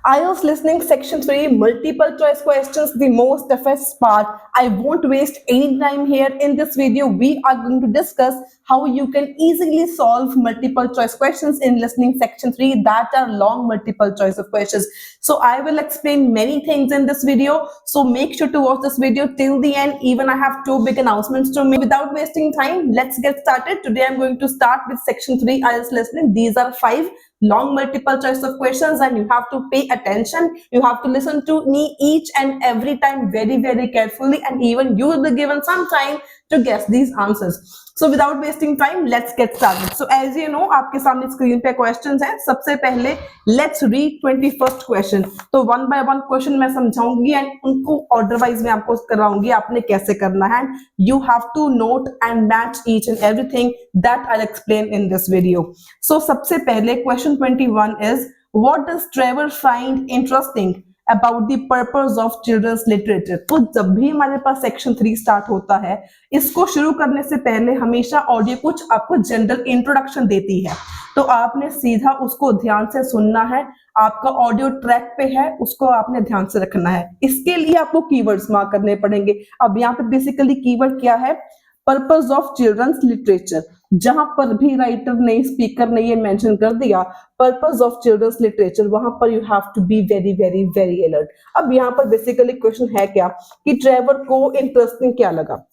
IELTS listening section 3 multiple choice questions, the most toughest part. I won't waste any time here. In this video we are going to discuss how you can easily solve multiple choice questions in listening section 3 that are long multiple choice of questions. So I will explain many things in this video, so make sure to watch this video till the end. Even I have two big announcements to make. Without wasting time, let's get started. Today I'm going to start with section 3 IELTS listening. These are 5 long multiple choice of questions and you have to pay attention. You have to listen to me each and every time very carefully, and even you will be given some time to guess these answers. So without wasting time, let's get started. So as you know, आपके सामने screen पे questions हैं. सबसे पहले let's read 21st question. तो one by one question मैं समझाऊंगी and उनको order wise में आपको कराऊंगी आपने कैसे करना है. You have to note and match each and everything that I'll explain in this video. So सबसे पहले question 21 is, what does Trevor find interesting about the purpose of children's literature? तो जब भी हमारे पास सेक्शन 3 स्टार्ट होता है, इसको शुरू करने से पहले हमेशा ऑडियो कुछ आपको जनरल इंट्रोडक्शन देती है, तो आपने सीधा उसको ध्यान से सुनना है. आपका ऑडियो ट्रैक पे है, उसको आपने ध्यान से रखना है. इसके लिए आपको कीवर्ड्स मार्क करने पड़ेंगे. अब यहाँ पे बेसिकली कीवर्ड क्या है? Purpose of children's literature. जहां पर भी राइटर ने, स्पीकर ने ये मेंशन कर दिया पर्पस ऑफ चिल्ड्रंस लिटरेचर, वहां पर you have to be very alert. अब यहाँ पर बेसिकली क्वेश्चन है क्या कि ट्रेवर को इंटरेस्टिंग क्या लगा,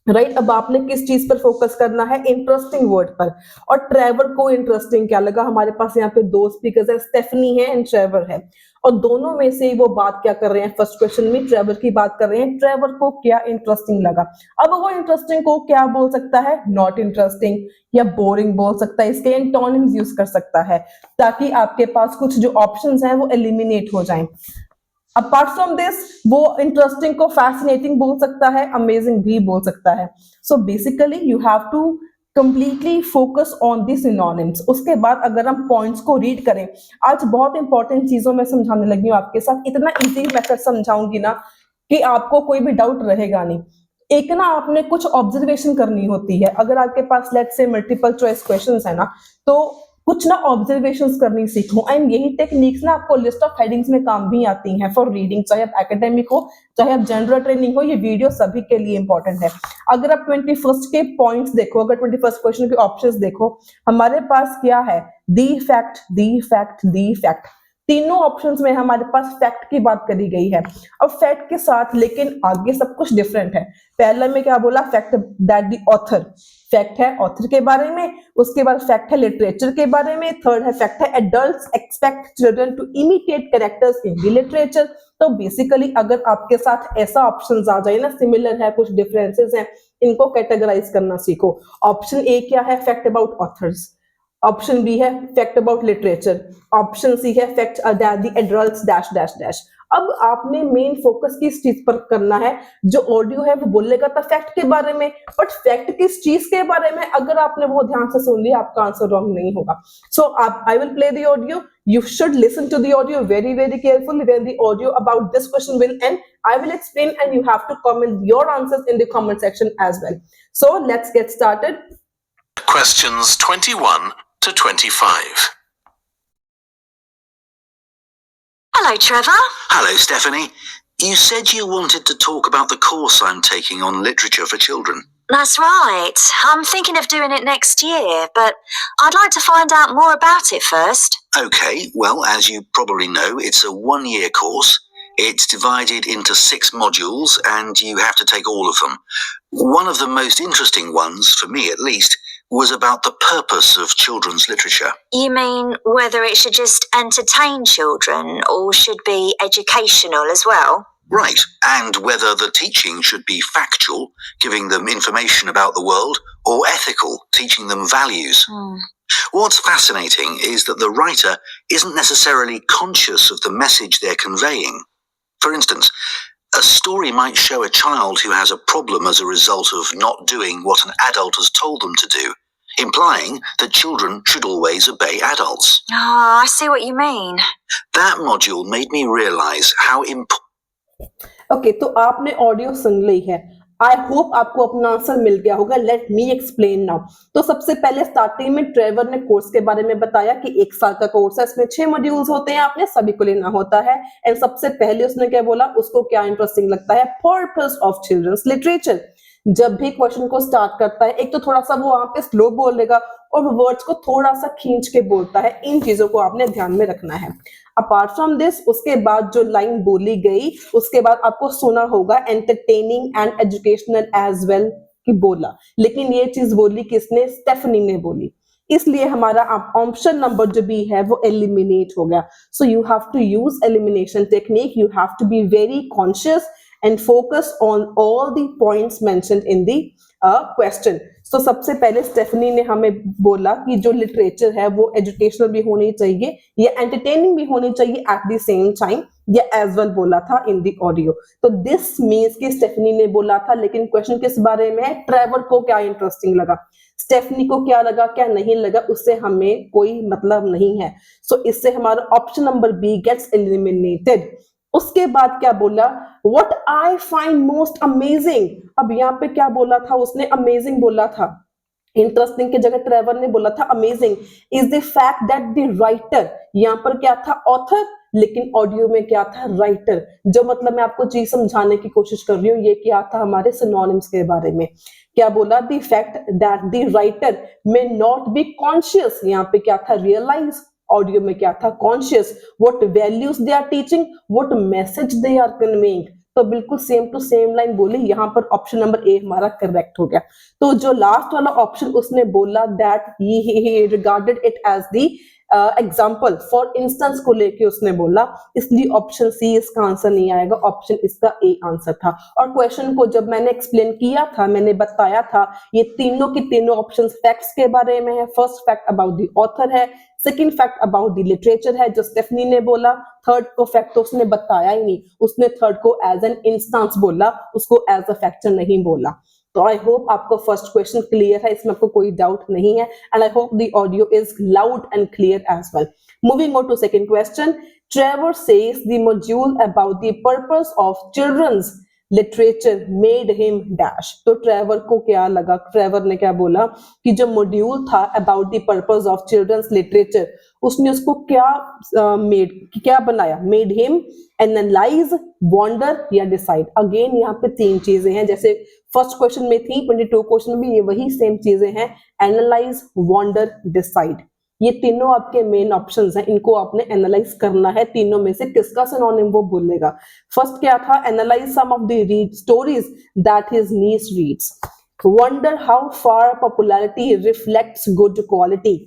राइट. अब आपने किस चीज पर फोकस करना है? इंटरेस्टिंग वर्ड पर. और ट्रेवर को इंटरेस्टिंग क्या लगा? हमारे पास यहाँ पे दो स्पीकर्स है, स्टेफनी है एंड ट्रेवर है, और दोनों में से वो बात क्या कर रहे हैं? फर्स्ट क्वेश्चन में ट्रेवर की बात कर रहे हैं. ट्रेवर को क्या इंटरेस्टिंग लगा? अब वो इंटरेस्टिंग को क्या बोल सकता है? नॉट इंटरेस्टिंग या बोरिंग बोल सकता है. इसके एंटोनिम्स यूज कर सकता है ताकि आपके पास कुछ जो ऑप्शंस हैं वो एलिमिनेट हो जाएं. अपार्ट फ्रॉम दिस, वो इंटरेस्टिंग को फैसिनेटिंग बोल सकता है, अमेजिंग भी बोल सकता है. So basically you have to completely focus on the synonyms. उसके बाद अगर हम पॉइंट्स को रीड करें, आज बहुत इंपॉर्टेंट चीजों में समझाने लगी हूँ आपके साथ. इतना इजी मेथड समझाऊंगी ना कि आपको कोई भी डाउट रहेगा नहीं. एक ना आपने कुछ ऑब्जर्वेशन करनी होती है. अगर आपके पास let's say multiple choice questions है ना, तो कुछ ना ऑब्जर्वेशंस करनी सीखो. एंड यही टेक्निक्स ना आपको लिस्ट ऑफ हेडिंग्स में काम भी आती हैं फॉर रीडिंग. चाहे आप एकेडमिक हो, चाहे आप जनरल ट्रेनिंग हो, ये वीडियो सभी के लिए इंपॉर्टेंट है. अगर आप 21st के पॉइंट्स देखो, अगर 21st क्वेश्चन के ऑप्शंस देखो, हमारे पास क्या है? दी फैक्ट, दी फैक्ट, दी फैक्ट. तीनों ऑप्शंस में हमारे पास फैक्ट की बात करी गई है. अब फैक्ट के साथ लेकिन आगे सब कुछ डिफरेंट है. पहले में क्या बोला? Fact that the author. Fact है ऑथर के बारे में. उसके बाद फैक्ट है लिटरेचर के बारे में. थर्ड है फैक्ट है adults expect children to imitate characters in the literature. तो बेसिकली अगर आपके साथ ऐसा ऑप्शन आ जाए ना, सिमिलर है, कुछ डिफरेंसेस हैं, इनको कैटेगराइज करना सीखो. ऑप्शन ए क्या है? Fact about authors. Option B है fact about literature. Option C है fact that the adults dash dash dash. अब आपने मेन फोकस किस चीज पर करना है? जो ऑडियो है वो बोलेगा था फैक्ट के बारे में, बट फैक्ट किस चीज के बारे में? अगर आपने वो ध्यान से सुन लिया, आपका आंसर रॉन्ग नहीं होगा. सो आप, I will play the audio. You should listen to the audio very carefully. When the audio about this question will end, I will explain and you have to comment your answers in the comment section as well. So let's get started. Questions 21 to 25. Hello, Trevor. Hello, Stephanie. You said you wanted to talk about the course I'm taking on literature for children. That's right. I'm thinking of doing it next year, but I'd like to find out more about it first. Okay, well, as you probably know, it's a one-year course. It's divided into 6 modules, and you have to take all of them. One of the most interesting ones, for me at least, was about the purpose of children's literature. You mean whether it should just entertain children or should be educational as well? Right, and whether the teaching should be factual, giving them information about the world, or ethical, teaching them values. What's fascinating is that the writer isn't necessarily conscious of the message they're conveying. For instance, a story might show a child who has a problem as a result of not doing what an adult has told them to do, implying that children should always obey adults. Oh, I see what you mean. That module made me realize how important. Okay, तो आपने audio सुन ली है. आई hope आपको अपना answer मिल गया होगा. Let me explain now. तो सबसे पहले स्टार्टिंग में ट्रेवर ने कोर्स के बारे में बताया कि 1 साल का कोर्स है, इसमें 6 मॉड्यूल्स होते हैं, आपने सभी को लेना होता है. एंड सबसे पहले उसने क्या बोला, उसको क्या इंटरेस्टिंग लगता है, पर्पस ऑफ चिल्ड्रंस लिटरेचर. जब भी क्वेश्चन को स्टार्ट करता है, एक तो थोड़ा सा वो वहां पे स्लो बोलेगा और वर्ड्स को थोड़ा सा खींच के बोलता है. इन चीजों को आपने ध्यान में रखना है. अपार्ट फ्रॉम दिस, उसके बाद जो लाइन बोली गई, उसके बाद आपको सुना होगा entertaining and educational as well की बोला, लेकिन ये चीज बोली किसने, स्टेफनी ने बोली. इसलिए हमारा ऑप्शन नंबर जो बी है वो एलिमिनेट हो गया. So you have to use elimination technique. You have to be very conscious and focus on all the points mentioned in the question. So सबसे पहले स्टेफनी ने हमें बोला कि जो लिटरेचर है वो एजुकेशनल भी होनी चाहिए या एंटरटेनिंग भी होनी चाहिए एट द सेम टाइम, या एज वेल बोला था इन द ऑडियो. तो दिस मीन्स कि स्टेफनी ने बोला था, लेकिन क्वेश्चन किस बारे में है, ट्रेवर को क्या इंटरेस्टिंग लगा, स्टेफनी को क्या लगा क्या नहीं लगा, उससे हमें कोई मतलब नहीं है. सो इससे हमारा option number B gets eliminated. उसके बाद क्या बोला, What I find most amazing. अब यहाँ पे क्या बोला था उसने, अमेजिंग बोला था. इंटरेस्टिंग की जगह ट्रेवर ने बोला था amazing. Is the fact that the writer, यहाँ पर क्या था, ऑथर, लेकिन ऑडियो में क्या था, राइटर. जो मतलब मैं आपको चीज समझाने की कोशिश कर रही हूँ, ये क्या था हमारे सिनोनिम्स के बारे में. क्या बोला, the fact that the writer may not be conscious, यहाँ पे क्या था, रियलाइज. ऑडियो में क्या था, conscious. What values they are teaching, what message they are conveying. तो बिल्कुल सेम टू सेम लाइन बोली. यहाँ पर ऑप्शन नंबर ए हमारा करेक्ट हो गया. तो जो लास्ट वाला ऑप्शन उसने बोला that he regarded it as the example, for instance को लेके उसने बोला, इसलिए ऑप्शन सी इसका आंसर नहीं आएगा, ऑप्शन इसका ए आंसर था. और क्वेश्चन को जब मैंने एक्सप्लेन किया था, मैंने बताया था ये तीनों की तीनों ऑप्शन फैक्ट्स के बारे में है. First fact about the author है, second fact about the literature है जो स्टेफनी ने बोला, थर्ड को फैक्ट तो उसने बताया ही नहीं, उसने थर्ड को एज एन इंस्टेंस बोला, उसको एज अ फैक्टर नहीं बोला. तो आई होप आपको फर्स्ट क्वेश्चन क्लियर है, इसमें आपको कोई डाउट नहीं है. And I hope the audio is loud and clear as well. Moving on to second question. Trevor says the module about the purpose of children's literature made him dash. तो Trevor को क्या लगा, Trevor ने क्या बोला कि जो module था about the purpose of children's literature, उसने उसको क्या क्या बनाया, मेड हिम एनालाइज, वॉन्डर या डिसाइड. अगेन यहाँ पे 3 चीजें हैं, जैसे फर्स्ट क्वेश्चन में थी, 22 क्वेश्चन में ये वही सेम चीजें हैं, एनालाइज, वॉन्डर, डिसाइड. ये तीनों आपके मेन ऑप्शंस हैं, इनको आपने एनालाइज करना है. तीनों में से किसका सिनोनिम वो बोलेगा. फर्स्ट क्या था, analyse some of the read stories that his niece reads. Wonder how far popularity reflects good quality.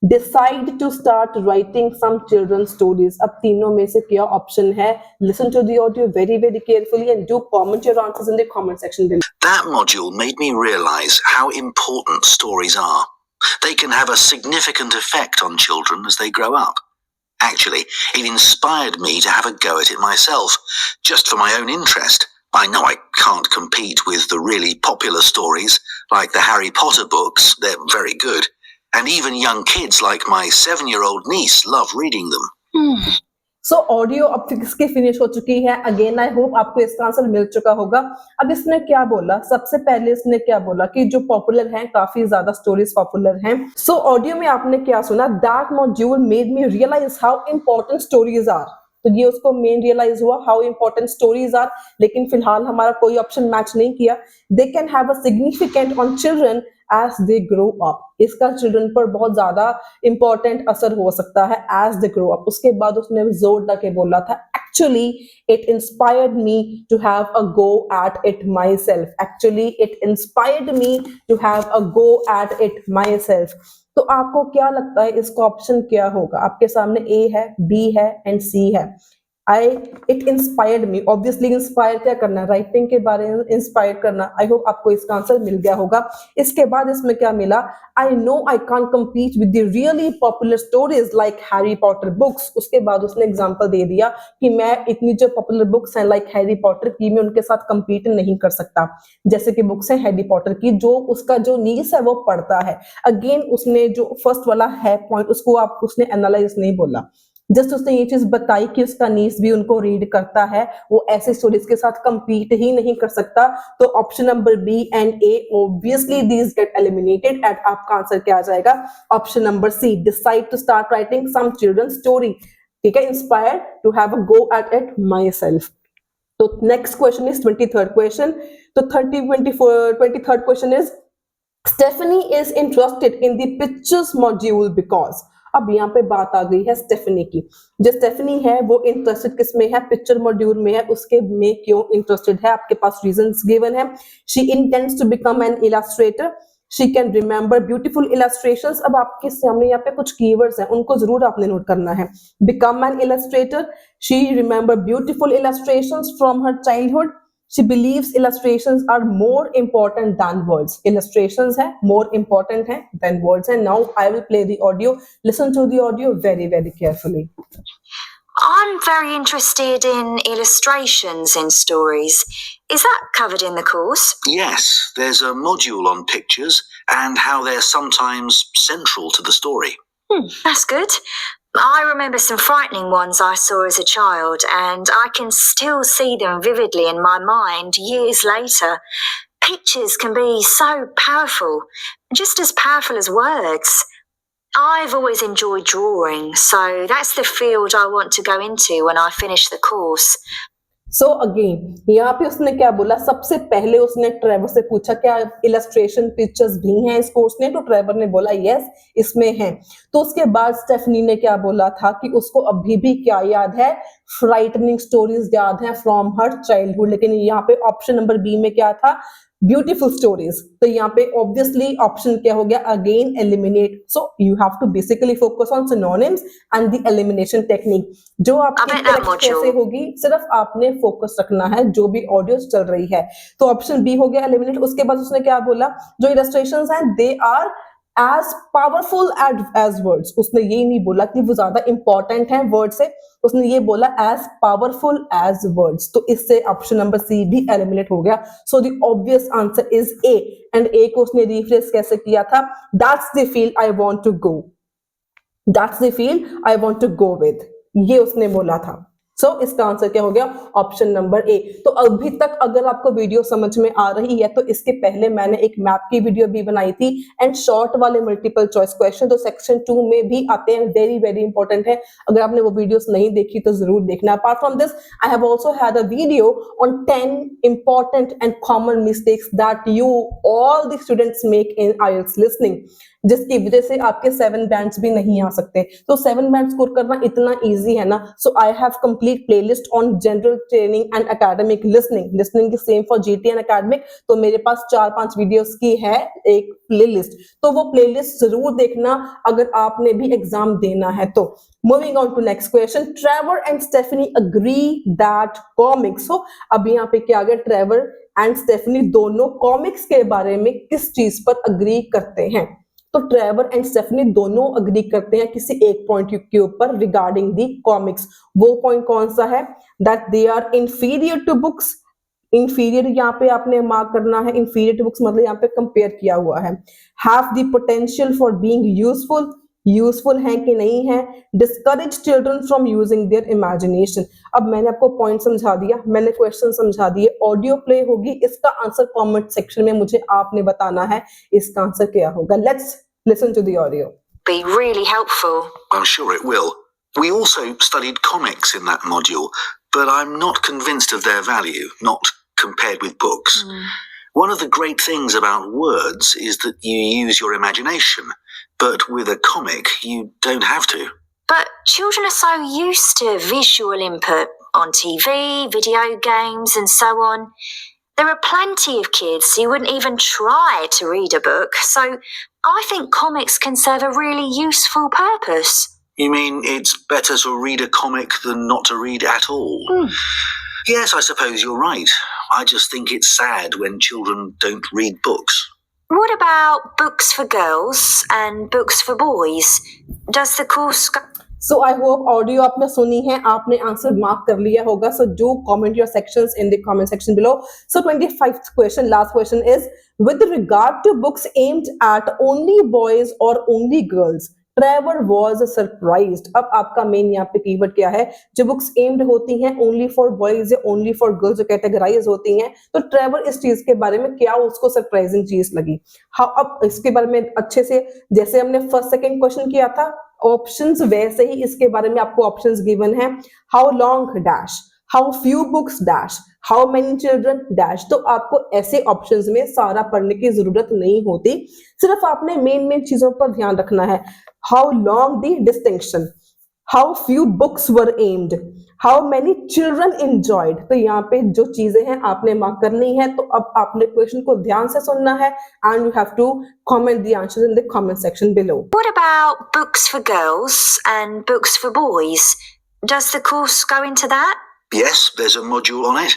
Decide to start writing some children stories. अब तीनों में से क्या ऑप्शन है, listen to the audio very very carefully and do comment your answers in the comment section below. That module made me realize how important stories are. They can have a significant effect on children as they grow up. Actually, it inspired me to have a go at it myself, just for my own interest. I know I can't compete with the really popular stories, like the Harry Potter books. They're very good. And even young kids like my 7-year-old niece love reading them. So audio अब इसकी finish हो चुकी है. Again I hope आपको इसका answer मिल चुका होगा. अब इसने क्या बोला, सबसे पहले इसने क्या बोला कि जो पॉपुलर हैं, काफी ज्यादा स्टोरीज पॉपुलर हैं. सो ऑडियो में आपने क्या सुना, that module made me realize how important stories are. तो ये उसको मेन रियलाइज हुआ हाउ इंपॉर्टेंट स्टोरीज आर, लेकिन फिलहाल हमारा कोई ऑप्शन मैच नहीं किया. They can have a significant on children as they grow up. इसका चिल्ड्रन पर बहुत ज्यादा इंपॉर्टेंट असर हो सकता है as they grow up. उसके बाद उसने जोर डाके बोला था, actually it inspired me to have a go at it myself. Actually it inspired me to have a go at it myself. तो आपको क्या लगता है इसका ऑप्शन क्या होगा. आपके सामने A है, B है एंड C है. It inspired me, obviously inspire क्या करना, राइटिंग के बारे में इंस्पायर करना. आई होप आपको इसका आंसर मिल गया होगा. इसके बाद इसमें क्या मिला, I know I can't compete with the really popular stories like Harry Potter books. उसके बाद उसने एग्जांपल दे दिया कि मैं इतनी जो पॉपुलर बुक्स हैं लाइक हैरी पॉटर की, मैं उनके साथ कम्पीट नहीं कर सकता. जैसे कि बुक्स है हैरी पॉटर की जो उसका जो नीस है वो पढ़ता है. अगेन उसने जो फर्स्ट वाला है पॉइंट उसको उसने एनालाइज नहीं बोला. जस्ट उसने ये चीज बताई कि उसका नीस भी उनको रीड करता है, वो ऐसे स्टोरीज के साथ compete ही नहीं कर सकता। तो option number B and A obviously these get eliminated and आपका आंसर क्या आ जाएगा? Option number C, decide to start writing some children story. ठीक है, inspired to have a go at it myself. तो next question is 23rd question. तो 23rd question is Stephanie is interested in the pictures module because, अब यहाँ पे बात आ गई है स्टेफनी की। जो स्टेफनी है वो इंटरेस्टेड किस में है? पिक्चर मॉड्यूल में है। उसके में क्यों इंटरेस्टेड है? आपके पास रीजंस गिवन है। She intends to become an illustrator, she can remember beautiful illustrations. अब आपके सामने यहाँ पे कुछ कीवर्ड्स हैं, उनको जरूर आपने नोट करना है। Become an illustrator, she remember beautiful illustrations from her childhood, she believes illustrations are more important than words. Illustrations है more important है than words. And now I will play the audio. Listen to the audio very, very carefully. I'm very interested in illustrations in stories. Is that covered in the course? Yes, there's a module on pictures and how they're sometimes central to the story. That's good. I remember some frightening ones I saw as a child, and I can still see them vividly in my mind years later. Pictures can be so powerful, just as powerful as words. I've always enjoyed drawing, so that's the field I want to go into when I finish the course. So again यहाँ पे उसने क्या बोला? सबसे पहले उसने Trevor से पूछा क्या इलस्ट्रेशन पिक्चर्स भी हैं इस कोर्स में? तो ट्रेवर ने बोला यस इसमें हैं। तो उसके बाद स्टेफनी ने क्या बोला था कि उसको अभी भी क्या याद है? फ्राइटनिंग स्टोरीज याद है फ्रॉम हर चाइल्डहुड। लेकिन यहाँ पे ऑप्शन नंबर बी में क्या था? Beautiful stories. तो यहाँ पे ऑब्वियसली ऑप्शन क्या हो गया? Again eliminate. So you have to basically focus on synonyms and the elimination technique. जो आपकी करेक्ट कैसे होगी, सिर्फ आपने फोकस रखना है जो भी ऑडियो चल रही है। तो ऑप्शन बी हो गया एलिमिनेट। उसके बाद उसने क्या बोला? जो इलस्ट्रेशंस हैं they are as powerful as words. उसने ये नहीं बोला कि वो ज्यादा इंपॉर्टेंट है वर्ड से, उसने ये बोला एज पावरफुल एज वर्ड्स। तो इससे ऑप्शन नंबर सी भी एलिमिनेट हो गया। So the obvious answer is A. And A को उसने रिफ्रेश कैसे किया था? That's the field I want to go, that's the field I want to go with, ये उसने बोला था। सो इसका आंसर क्या हो गया? Option number A. तो अभी तक अगर आपको वीडियो समझ में आ रही है तो इसके पहले मैंने एक मैप की वीडियो भी बनाई थी एंड शॉर्ट वाले मल्टीपल चॉइस क्वेश्चन तो सेक्शन 2 में भी आते हैं, वेरी वेरी इंपॉर्टेंट है। अगर आपने वो वीडियोस नहीं देखी तो जरूर देखना। Apart from this I have also had a video on 10 important and common mistakes that you all the students make in IELTS listening, जिसकी वजह से आपके 7 बैंड्स भी नहीं आ सकते। तो 7 बैंड स्कोर करना इतना इजी है ना। So I have complete playlist on general training and academic listening. Listening की same for GT and academic. तो मेरे पास 4-5 वीडियोस की है एक प्लेलिस्ट, तो वो प्लेलिस्ट जरूर देखना अगर आपने भी एग्जाम देना है तो। Moving on to next question, Trevor and Stephanie agree that comics. So अब यहाँ पे क्या आ गया? ट्रेवर एंड स्टेफनी दोनों कॉमिक्स के बारे में किस चीज पर अग्री करते हैं? तो ट्रेवर एंड स्टेफनी दोनों अग्री करते हैं किसी एक पॉइंट के ऊपर रिगार्डिंग दी कॉमिक्स। वो पॉइंट कौन सा है? That they are inferior to books. Inferior यहाँ पे आपने मार्क करना है। इंफीरियर टू बुक्स मतलब यहाँ पे कंपेयर किया हुआ है। Have the potential for being useful, useful है कि नहीं है। Discourage children from using their imagination. अब मैंने आपको पॉइंट समझा दिया, मैंने क्वेश्चन समझा दिए, ऑडियो प्ले होगी, इसका आंसर कमेंट सेक्शन में मुझे आपने बताना है इसका आंसर क्या होगा। Let's listen to the audio. Be really helpful. I'm sure it will. We also studied comics in that module, but I'm not convinced of their value, not compared with books. One of the great things about words is that you use your imagination, but with a comic, you don't have to. But children are so used to visual input on TV, video games, and so on. There are plenty of kids who wouldn't even try to read a book, so I think comics can serve a really useful purpose. You mean it's better to read a comic than not to read at all? Yes, I suppose you're right. I just think it's sad when children don't read books. What about books for girls and books for boys? Does the course go? So I hope audio आपने सुनी है, आपने answer mark कर लिया होगा। So do comment your sections in the comment section below. So 25th question, last question is with regard to books aimed at only boys और only girls, Trevor was surprised. अब आपका main यहाँ पे keyword क्या है? जो books aimed होती हैं ओनली फॉर बॉयज या ओनली फॉर गर्ल्स जो कैटेगराइज होती हैं, तो ट्रेवर इस चीज के बारे में क्या उसको सरप्राइजिंग चीज लगी? हाँ, अब इसके बारे में अच्छे से, जैसे हमने फर्स्ट सेकंड क्वेश्चन किया था ऑप्शंस, वैसे ही इसके बारे में आपको ऑप्शंस गिवन है। How long dash, how few books dash, how many children dash. तो आपको ऐसे ऑप्शंस में सारा पढ़ने की जरूरत नहीं होती, सिर्फ आपने मेन मेन चीजों पर ध्यान रखना है। How long the distinction, how few books were aimed, how many children enjoyed. तो यहाँ पे जो चीजें हैं आपने मार्क करनी है। तो अब आपने क्वेश्चन को ध्यान से सुनना है and you have to comment the answers in the comment section below. What about books for girls and books for boys? Does the course go into that? Yes, there's a module on it.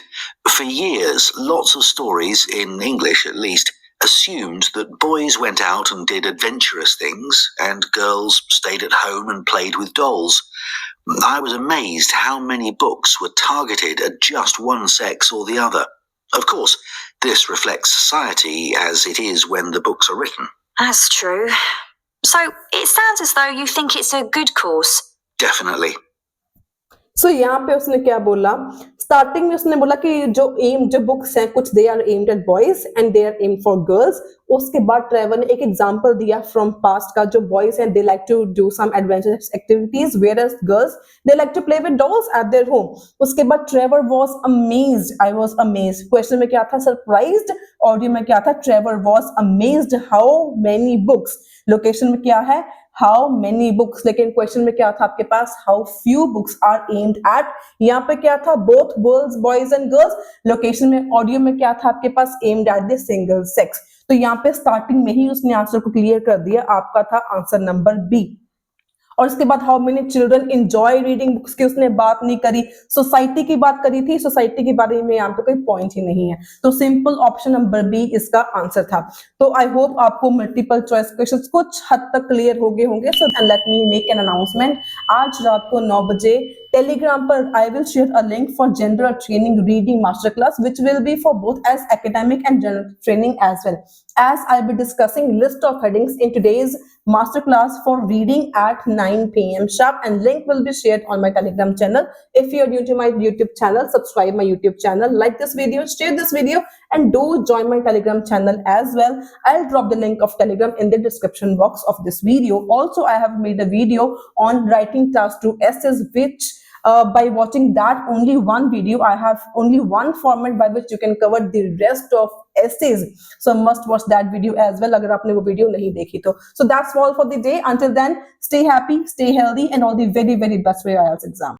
For years, lots of stories, in English at least, assumed that boys went out and did adventurous things and girls stayed at home and played with dolls. I was amazed how many books were targeted at just one sex or the other. Of course, this reflects society as it is when the books are written. That's true. So it sounds as though you think it's a good course. Definitely. सो यहाँ पे उसने क्या बोला, starting में उसने बोला कि जो बुक्स हैं कुछ they are aimed at boys and they are aimed for girls. उसके बाद ट्रेवर ने एक एग्जांपल दिया फ्रॉम पास्ट का, जो बॉयज हैं they like to do some adventurous activities whereas girls they like to play with dolls at their home. उसके बाद Trevor was amazed, I was amazed. Question में क्या था? सरप्राइज्ड। ऑडियो में क्या था? Trevor was amazed how many books. Location में क्या है? How many books. लेकिन क्वेश्चन में क्या था आपके पास? How few books are aimed at. यहाँ पे क्या था? Both girls, boys and girls. Location में, ऑडियो में क्या था आपके पास? Aimed at the single sex. तो यहाँ पे स्टार्टिंग में ही उसने आंसर को क्लियर कर दिया, आपका था आंसर नंबर बी। और उसके बाद how many children enjoy reading books की उसने बात नहीं करी, सोसाइटी की बात करी थी। सोसाइटी के बारे में यहाँ पे कोई पॉइंट ही नहीं है, तो सिंपल ऑप्शन नंबर बी इसका आंसर था। तो आई होप आपको मल्टीपल चॉइस क्वेश्चंस कुछ हद तक क्लियर हो गए होंगे। So let me make an announcement. आज रात को 9 बजे टेलीग्राम पर I will share a link for general training reading master class which will be for both as academic and general training as well, as I'll be discussing list of headings in today's master class for reading at 9 p.m. sharp, and link will be shared on my Telegram channel. If you are new to my YouTube channel, subscribe my YouTube channel, like this video, share this video, and do join my Telegram channel as well. I'll drop the link of Telegram in the description box of this video. Also, I have made a video on writing class 2 essays, which by watching that only one video, I have only one format by which you can cover the rest of essays. So must watch that video as well अगर आपने वो video नहीं देखी तो. So that's all for the day. Until then, stay happy, stay healthy, and all the very, very best for your IELTS exam.